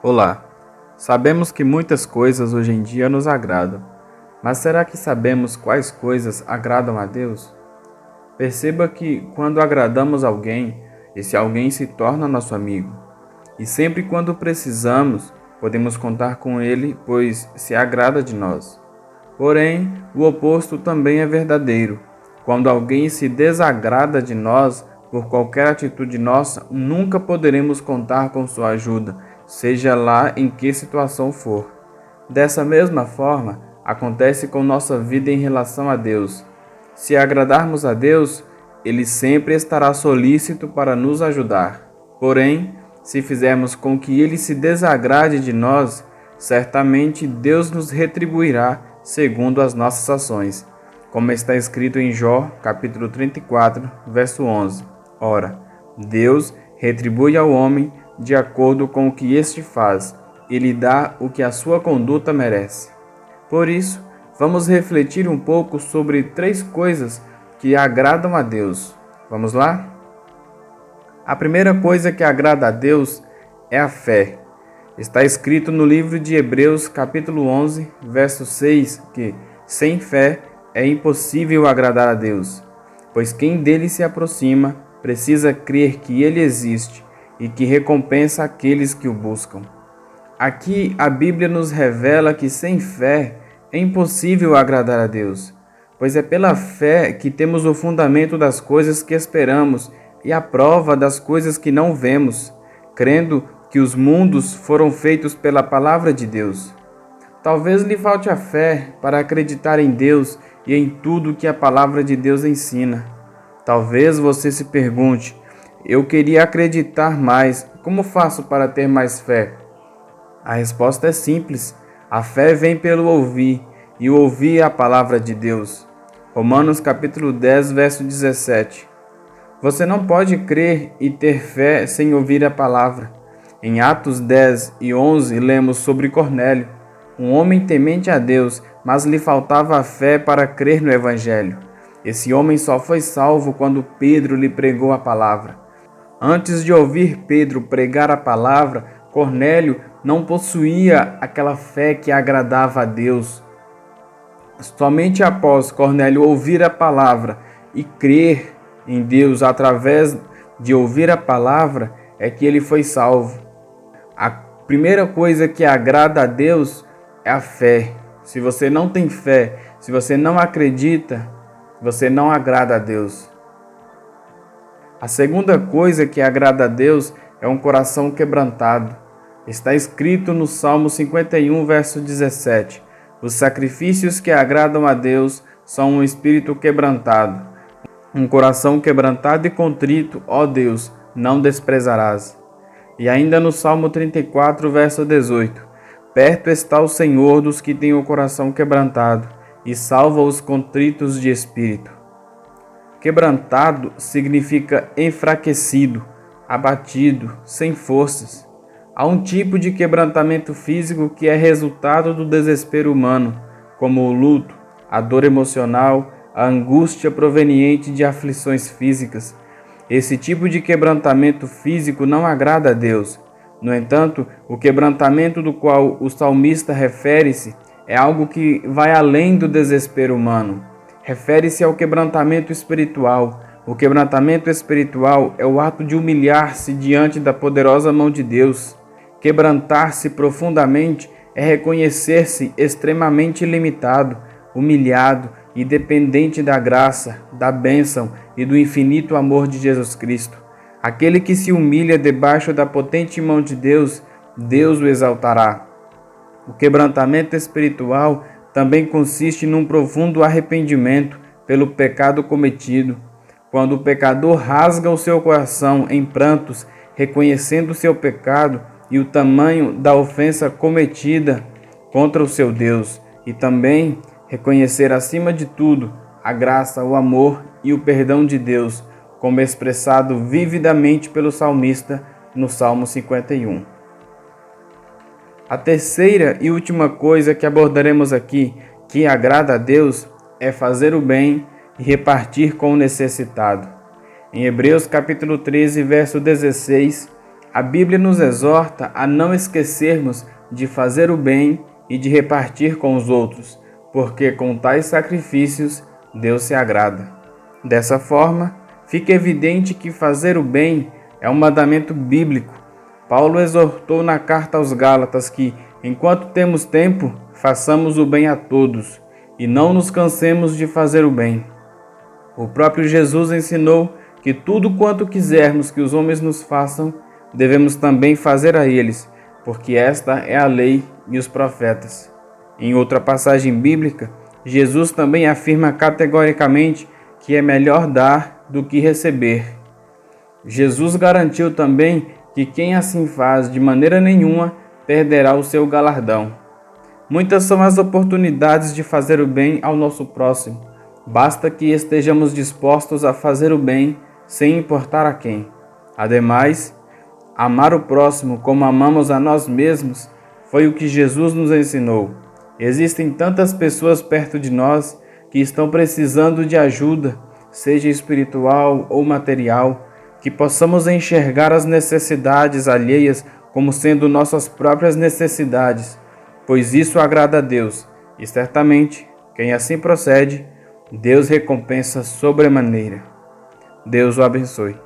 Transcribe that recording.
Olá, sabemos que muitas coisas hoje em dia nos agradam, mas será que sabemos quais coisas agradam a Deus? Perceba que quando agradamos alguém, esse alguém se torna nosso amigo. E sempre quando precisamos, podemos contar com ele, pois se agrada de nós. Porém, o oposto também é verdadeiro. Quando alguém se desagrada de nós, por qualquer atitude nossa, nunca poderemos contar com sua ajuda, seja lá em que situação for. Dessa mesma forma, acontece com nossa vida em relação a Deus. Se agradarmos a Deus, Ele sempre estará solícito para nos ajudar. Porém, se fizermos com que Ele se desagrade de nós, certamente Deus nos retribuirá segundo as nossas ações, como está escrito em Jó, capítulo 34, verso 11. Ora, Deus retribui ao homem de acordo com o que este faz, e lhe dá o que a sua conduta merece. Por isso, vamos refletir um pouco sobre 3 coisas que agradam a Deus. Vamos lá? A primeira coisa que agrada a Deus é a fé. Está escrito no livro de Hebreus, capítulo 11, verso 6, que sem fé é impossível agradar a Deus, pois quem dele se aproxima precisa crer que ele existe e que recompensa aqueles que o buscam. Aqui a Bíblia nos revela que sem fé é impossível agradar a Deus, pois é pela fé que temos o fundamento das coisas que esperamos e a prova das coisas que não vemos, crendo que os mundos foram feitos pela palavra de Deus. Talvez lhe falte a fé para acreditar em Deus e em tudo que a palavra de Deus ensina. Talvez você se pergunte: eu queria acreditar mais, como faço para ter mais fé? A resposta é simples: a fé vem pelo ouvir, e o ouvir é a palavra de Deus. Romanos capítulo 10, verso 17. Você não pode crer e ter fé sem ouvir a palavra. Em Atos 10 e 11 lemos sobre Cornélio, um homem temente a Deus, mas lhe faltava a fé para crer no Evangelho. Esse homem só foi salvo quando Pedro lhe pregou a palavra. Antes de ouvir Pedro pregar a palavra, Cornélio não possuía aquela fé que agradava a Deus. Somente após Cornélio ouvir a palavra e crer em Deus através de ouvir a palavra, é que ele foi salvo. A primeira coisa que agrada a Deus é a fé. Se você não tem fé, se você não acredita, você não agrada a Deus. A segunda coisa que agrada a Deus é um coração quebrantado. Está escrito no Salmo 51, verso 17. Os sacrifícios que agradam a Deus são um espírito quebrantado. Um coração quebrantado e contrito, ó Deus, não desprezarás. E ainda no Salmo 34, verso 18. Perto está o Senhor dos que têm o coração quebrantado, e salva os contritos de espírito. Quebrantado significa enfraquecido, abatido, sem forças. Há um tipo de quebrantamento físico que é resultado do desespero humano, como o luto, a dor emocional, a angústia proveniente de aflições físicas. Esse tipo de quebrantamento físico não agrada a Deus. No entanto, o quebrantamento do qual o salmista refere-se é algo que vai além do desespero humano. Refere-se ao quebrantamento espiritual. O quebrantamento espiritual é o ato de humilhar-se diante da poderosa mão de Deus. Quebrantar-se profundamente é reconhecer-se extremamente limitado, humilhado e dependente da graça, da bênção e do infinito amor de Jesus Cristo. Aquele que se humilha debaixo da potente mão de Deus, Deus o exaltará. O quebrantamento espiritual também consiste num profundo arrependimento pelo pecado cometido. Quando o pecador rasga o seu coração em prantos, reconhecendo o seu pecado e o tamanho da ofensa cometida contra o seu Deus, e também reconhecer acima de tudo a graça, o amor e o perdão de Deus, como expressado vividamente pelo salmista no Salmo 51. A terceira e última coisa que abordaremos aqui, que agrada a Deus, é fazer o bem e repartir com o necessitado. Em Hebreus capítulo 13, verso 16, A Bíblia nos exorta a não esquecermos de fazer o bem e de repartir com os outros, porque com tais sacrifícios Deus se agrada. Dessa forma, fica evidente que fazer o bem é um mandamento bíblico. Paulo exortou na carta aos Gálatas que, enquanto temos tempo, façamos o bem a todos e não nos cansemos de fazer o bem. O próprio Jesus ensinou que tudo quanto quisermos que os homens nos façam, devemos também fazer a eles, porque esta é a lei e os profetas. Em outra passagem bíblica, Jesus também afirma categoricamente que é melhor dar do que receber. Jesus garantiu também que quem assim faz de maneira nenhuma perderá o seu galardão. Muitas são as oportunidades de fazer o bem ao nosso próximo. Basta que estejamos dispostos a fazer o bem sem importar a quem. Ademais, amar o próximo como amamos a nós mesmos foi o que Jesus nos ensinou. Existem tantas pessoas perto de nós que estão precisando de ajuda, seja espiritual ou material, que possamos enxergar as necessidades alheias como sendo nossas próprias necessidades, pois isso agrada a Deus, e certamente, quem assim procede, Deus recompensa sobremaneira. Deus o abençoe.